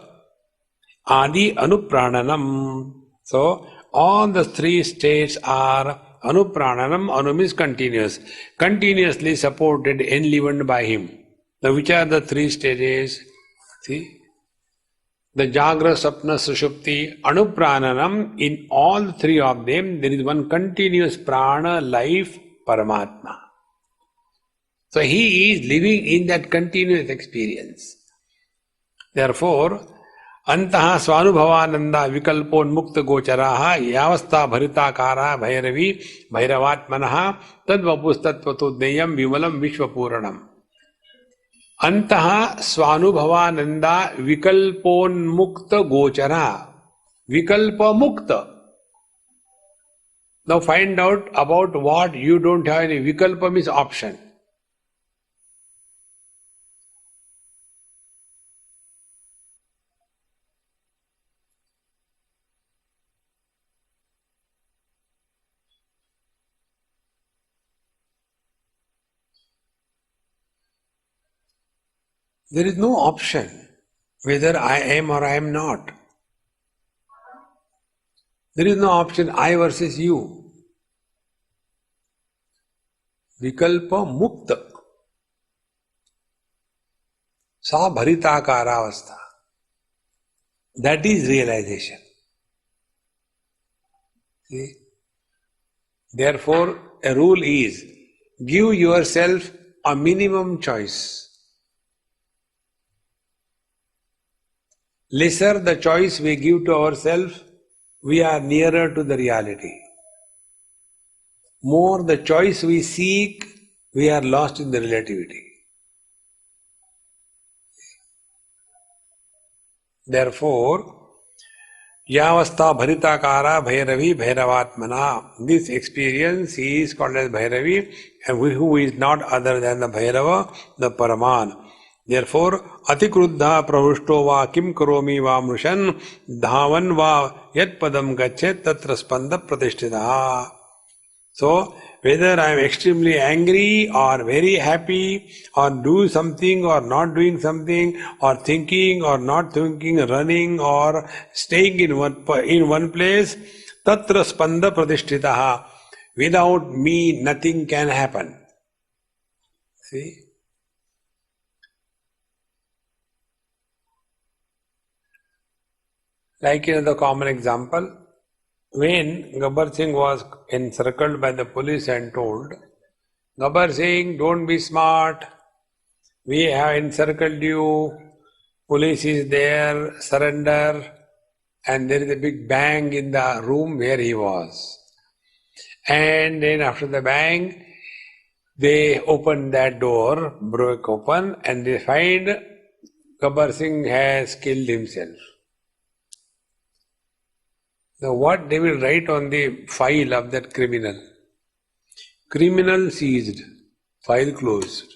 S1: adi anuprananam. So, all the three states are anuprananam. Anu means continuous, continuously supported, enlivened by him. Now, which are the three stages? See? The Jagra, Sapna, Sushupti, Anuprananam, in all three of them, there is one continuous prana, life, Paramatma. So he is living in that continuous experience. Therefore, Antaha Swanubhavananda Vikalponmukta Gocharaha Yavastha Bharitakara Bhairavi Bhairavatmanaha Tadvapustatvatudneyam Vimalam Vishwapuranam. अंतः स्वानुभवानंदा विकल्पोन्मुक्त गोचरा विकल्प मुक्त. Now find out about what you don't have any. Vikalpa means option. There is no option whether I am or I am not. There is no option I versus you. Vikalpa mukta. Sa bharitakara avastha. That is realization. See? Therefore, a rule is give yourself a minimum choice. Lesser the choice we give to ourselves, we are nearer to the reality. More the choice we seek, we are lost in the relativity. Therefore, Yavastha Bharitakara Bhairavi Bhairavatmana. This experience is called as Bhairavi, and who is not other than the Bhairava, the Paraman. Therefore, atikruddha pravushto va kim karomi va mrushan dhavan va yat padam gachet tatra spanda pratishtita. So, whether I am extremely angry or very happy or do something or not doing something or thinking or not thinking, running or staying in one place, tatra spanda pratishtita. Without me, nothing can happen. See? Like the common example, when Gabbar Singh was encircled by the police and told, Gabbar Singh, don't be smart, we have encircled you, police is there, surrender, and there is a big bang in the room where he was. And then after the bang, they opened that door, broke open, and they find Gabbar Singh has killed himself. Now what they will write on the file of that criminal? Criminal seized, file closed.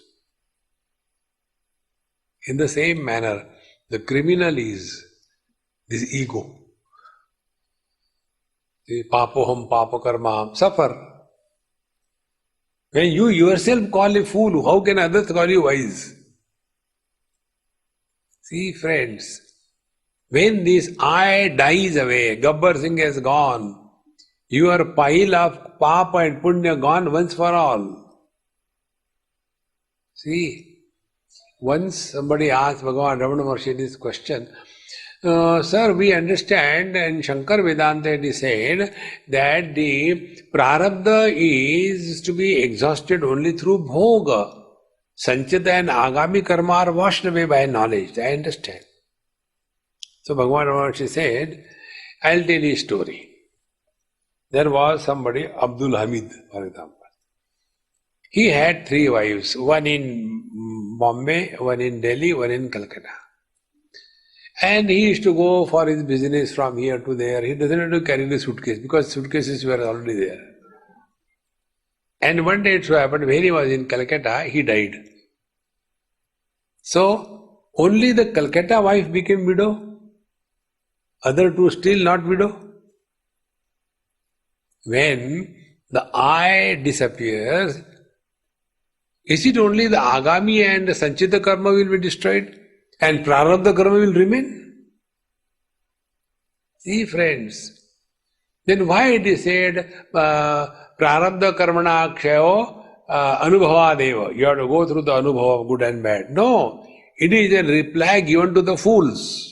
S1: In the same manner, the criminal is this ego. The papoham, papakarma, suffer. When you yourself call a fool, how can others call you wise? See friends, when this I dies away, Gabbar Singh has gone, your pile of papa and punya gone once for all. See, once somebody asked Bhagavan Ramana Maharshi this question, sir, we understand, and Shankar Vedanta it said that the prarabdha is to be exhausted only through bhoga. Sanchita and agami karma are washed away by knowledge. I understand. So Bhagavan Maharshi said, I'll tell you a story. There was somebody, Abdul Hamid, for example. He had 3 wives, one in Bombay, one in Delhi, one in Calcutta. And he used to go for his business from here to there. He doesn't have to carry the suitcase because suitcases were already there. And one day it so happened, when he was in Calcutta, he died. So, only the Calcutta wife became widow. Other 2 still not widow. When the I disappears, Is it only the Agami and the Sanchita karma will be destroyed and Prarabdha karma will remain? See, friends, then why it is said Prarabdha karmana kshayo anubhava deva? You have to go through the anubhava of good and bad. No, it is a reply given to the fools.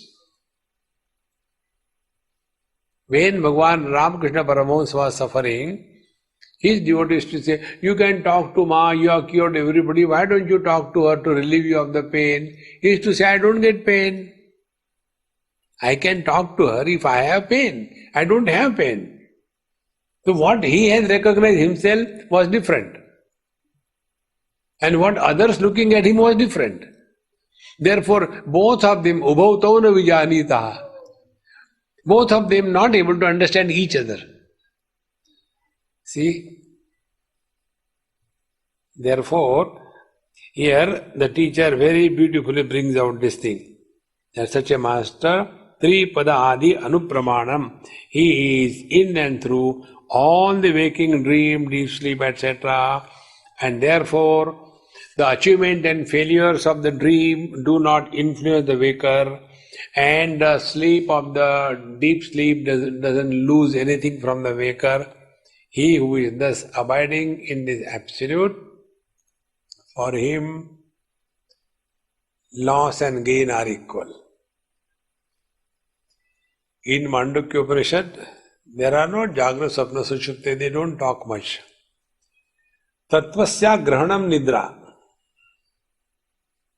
S1: When Bhagavan Ramakrishna Paramahamsa was suffering, his devotees to say, you can talk to Ma, you have cured everybody, why don't you talk to her to relieve you of the pain? He used to say, I don't get pain. I can talk to her if I have pain. I don't have pain. So what he has recognized himself was different. And what others looking at him was different. Therefore, both of them, ubhautau na vijanitaha, both of them not able to understand each other. See? Therefore, here the teacher very beautifully brings out this thing. That such a master, Tripada Adi Anupramanam, he is in and through all the waking, dream, deep sleep, etc. And therefore, the achievement and failures of the dream do not influence the waker, and the sleep of the deep sleep doesn't lose anything from the waker. He who is thus abiding in this absolute, for him loss and gain are equal. In Mandukya Upanishad, there are no Jagra, Sapna, Sushupti, they don't talk much. Tattvasya Grahanam Nidra.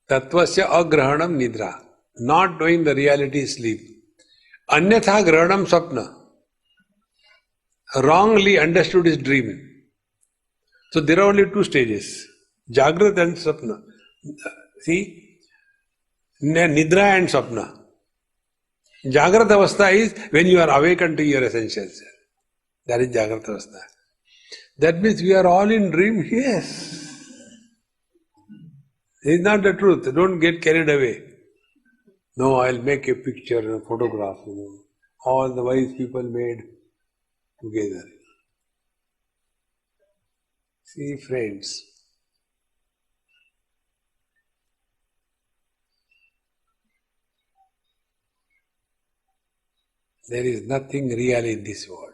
S1: Tattvasya Agrahanam Nidra. Not knowing the reality is sleep. Anyatha Grahanam Sapna. Wrongly understood is dreaming. So there are only two stages. Jagrat and Sapna. See? Nidra and Sapna. Jagrat Avastha is when you are awakened to your essential self. That is Jagrat Avastha. That means we are all in dream? Yes. It is not the truth. Don't get carried away. No, I'll make a picture and a photograph. All the wise people made together. See, friends, there is nothing real in this world.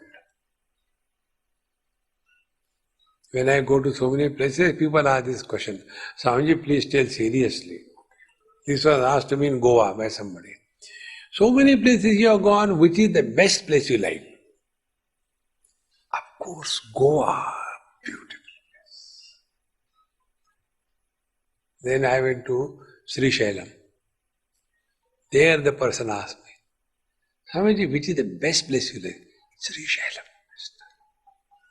S1: When I go to so many places, people ask this question. Swamiji, please tell seriously. This was asked to me in Goa by somebody. So many places you have gone, which is the best place you like? Of course, Goa, beautiful place. Then I went to Sri Shailam. There the person asked me, Swamiji, which is the best place you like? Sri Shailam.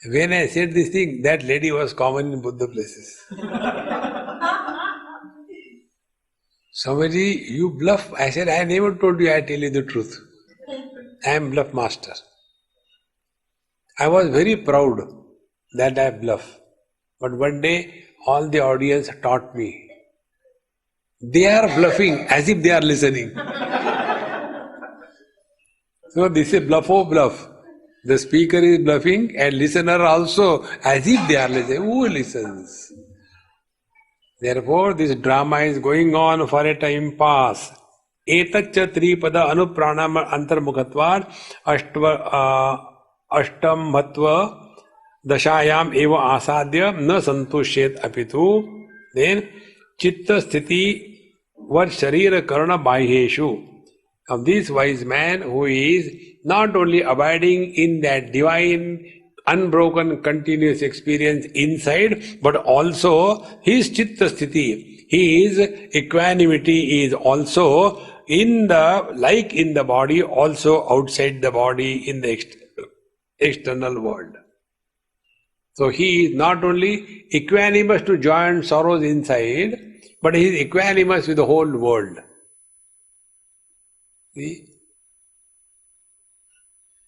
S1: When I said this thing, that lady was common in Buddha places. Swamiji, you bluff. I said, I never told you, I tell you the truth. I am bluff master. I was very proud that I bluff. But one day, all the audience taught me. They are bluffing as if they are listening. So this is bluff or bluff. The speaker is bluffing and listener also as if they are listening. Who listens? Therefore, this drama is going on for a time pass. Etaccha tripada anupranam antarmukhatvad ashtam bhatva dashayam eva asadya na santushet apitu. Then chitta sthiti var sharira karana bahyeshu. Of this wise man who is not only abiding in that divine, unbroken, continuous experience inside, but also his chitta sthiti, his equanimity is also in the, like in the body, also outside the body in the external world. So he is not only equanimous to joy and sorrows inside, but he is equanimous with the whole world. See?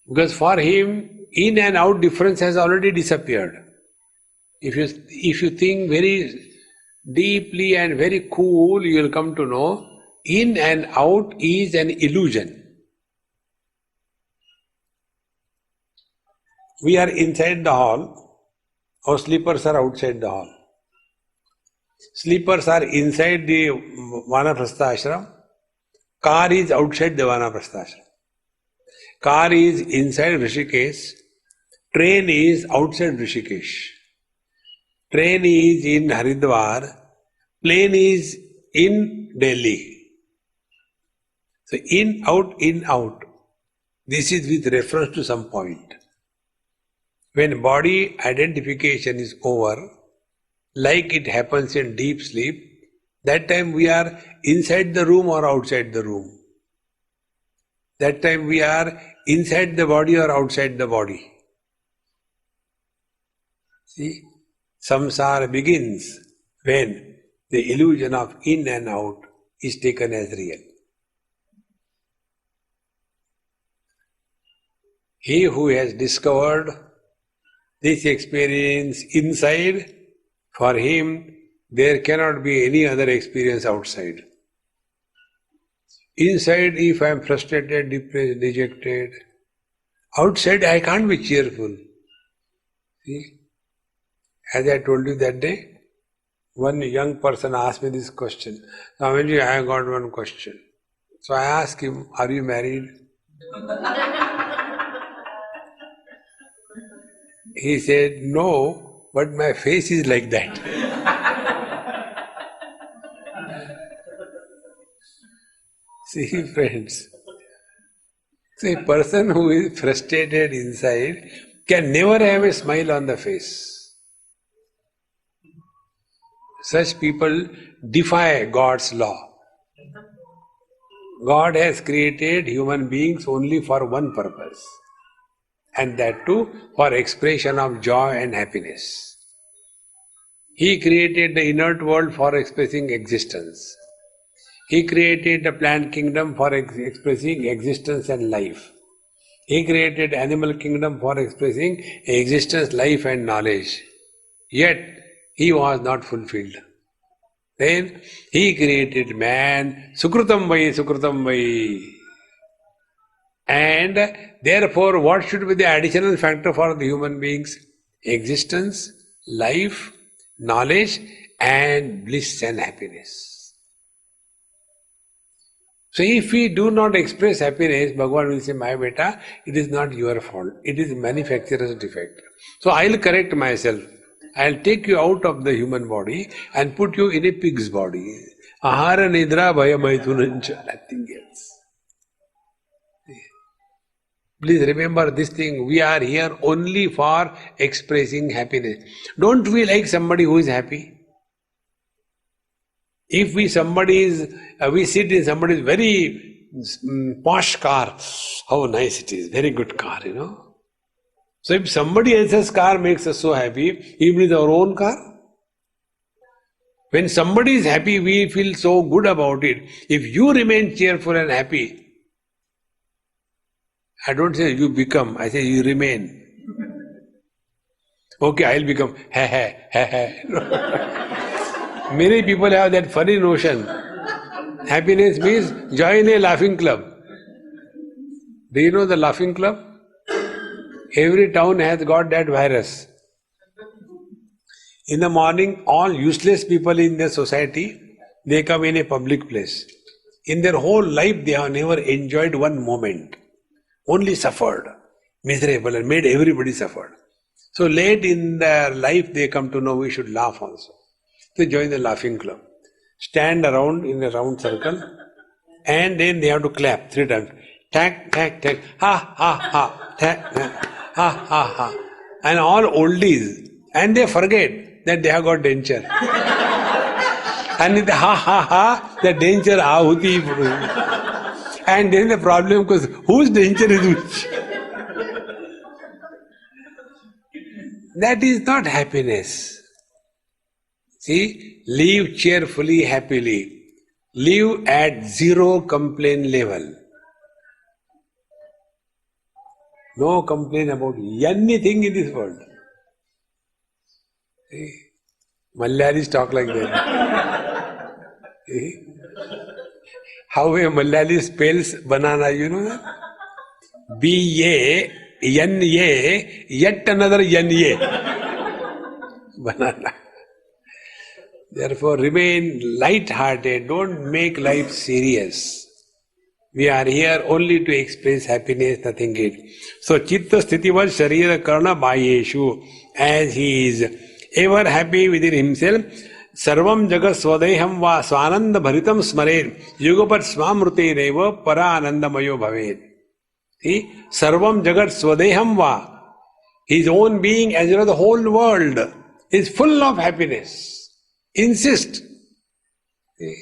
S1: Because for him, in and out difference has already disappeared. If you think very deeply and very cool, you will come to know in and out is an illusion. We are inside the hall, our slippers are outside the hall. Sleepers are inside the Vanaprastha ashram. Car is outside the Vanaprastha ashram. Car is inside Rishikesh. Train is outside Rishikesh. Train is in Haridwar. Plane is in Delhi. So in, out, in, out. This is with reference to some point. When body identification is over, like it happens in deep sleep, that time we are inside the room or outside the room. That time we are inside the body or outside the body. See, samsara begins when the illusion of in and out is taken as real. He who has discovered this experience inside, for him there cannot be any other experience outside. Inside, if I am frustrated, depressed, dejected, outside I can't be cheerful. See? As I told you that day, one young person asked me this question. Swamiji, I have got one question. So I asked him, are you married? He said, no, but my face is like that. See, friends, so a person who is frustrated inside can never have a smile on the face. Such people defy God's law. God has created human beings only for one purpose, and that too for expression of joy and happiness. He created the inert world for expressing existence. He created the plant kingdom for expressing existence and life. He created animal kingdom for expressing existence, life and knowledge. Yet, he was not fulfilled. Then, he created man, Sukrutam Vai. And therefore, what should be the additional factor for the human beings? Existence, life, knowledge and bliss and happiness. So if we do not express happiness, Bhagavan will say, my beta, it is not your fault. It is manufacturer's defect. So I'll correct myself. I'll take you out of the human body and put you in a pig's body. Ahara nidra bhaya maithunancha, nothing else. Please remember this thing, we are here only for expressing happiness. Don't we like somebody who is happy? If we sit in somebody's very posh car, how nice it is, very good car, So if somebody else's car makes us so happy, even with our own car, when somebody is happy, we feel so good about it. If you remain cheerful and happy, I don't say you become, I say you remain. Okay, I'll become, Many people have that funny notion. Happiness means join a laughing club. Do you know the laughing club? Every town has got that virus. In the morning, all useless people in the society, they come in a public place. In their whole life, they have never enjoyed one moment. Only suffered, miserable, and made everybody suffer. So late in their life, they come to know we should laugh also. They join the laughing club. Stand around in a round circle, and then they have to clap 3 times. Tack, tack, tack, ha, ha, ha, tack, ha, ha, ha. And all oldies. And they forget that they have got denture. And in the ha, ha, ha, the denture ahuti. And then the problem goes, whose denture is which? That is not happiness. See, live cheerfully, happily. Live at zero complaint level. No complaint about anything in this world. See, Malayalis talk like that. See? How a Malayali spells banana, you know that? B-A-N-A, yet another N-A. Banana. Therefore, remain light-hearted. Don't make life serious. We are here only to express happiness, nothing else. So, chitta sthitivat sharira karna bhayyeshu, as he is ever happy within himself, sarvam jagat swadeham va swananda bharitam smared, yugapat swamrute reva para anandamayo bhaved. See, sarvam jagat swadeham va, his own being as well as the whole world is full of happiness. Insist. See?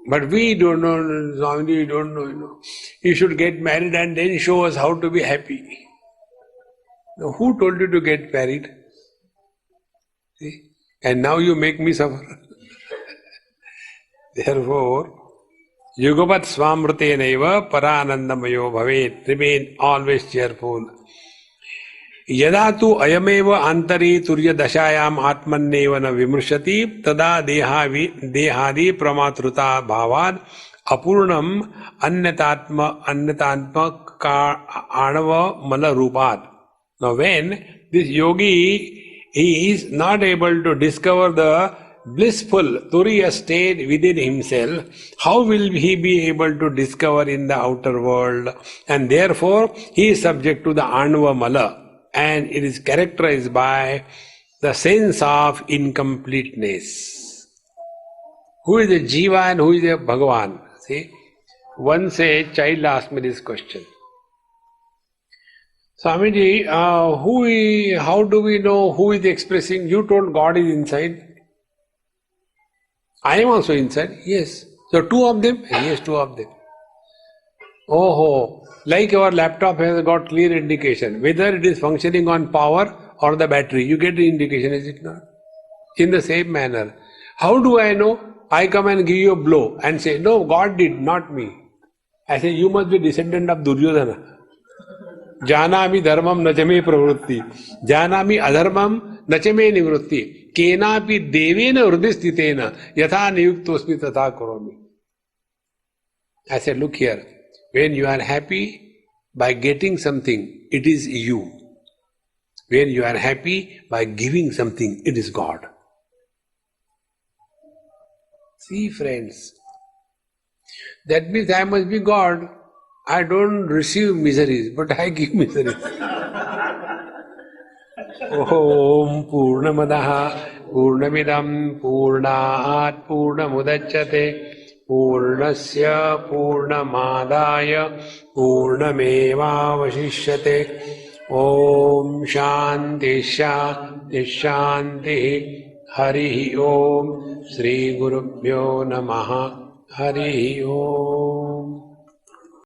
S1: But we don't know, Swamiji, we don't know, You should get married and then show us how to be happy. Now, who told you to get married? See? And now you make me suffer. Therefore, Yugapat swamrute naiva paranandamayo bhavet. Remain always cheerful. यदा तु अयमेव आंतरी तुर्य दशायाम आत्मन्नेव न विमृशति तदा देहादि प्रमातृता भावाद अपूर्णम अन्यतात्म आणव मल रूपाद. Now when this yogi he is not able to discover the blissful turiya state within himself, how will he be able to discover in the outer world? And therefore he is subject to the anva mala. And it is characterized by the sense of incompleteness. Who is the Jiva and who is the Bhagavan? See, once a child asked me this question. Swamiji, how do we know who is expressing? You told God is inside. I am also inside. Yes. So two of them? Yes, two of them. Oh. Like our laptop has got clear indication, whether it is functioning on power or the battery, you get the indication, is it not? In the same manner. How do I know? I come and give you a blow and say, no, God did, not me. I say, you must be descendant of Duryodhana. Janami dharmam nachame pravrutti. Janami adharmam nachame nivrutti. Kenapi devena hridistitena yatha niyuktosmi tatha karomi. I said, look here. When you are happy by getting something, it is you. When you are happy by giving something, it is God. See, friends, that means I must be God. I don't receive miseries, but I give miseries. Om Purnamadaha Purnamidam Purnat Purnamudachyate Purnasya Purnamadaya Purnamevavashishyate. Om Shanti Shanti Shanti. Hari Om. Sri Gurubhyo Namaha. Hari Om.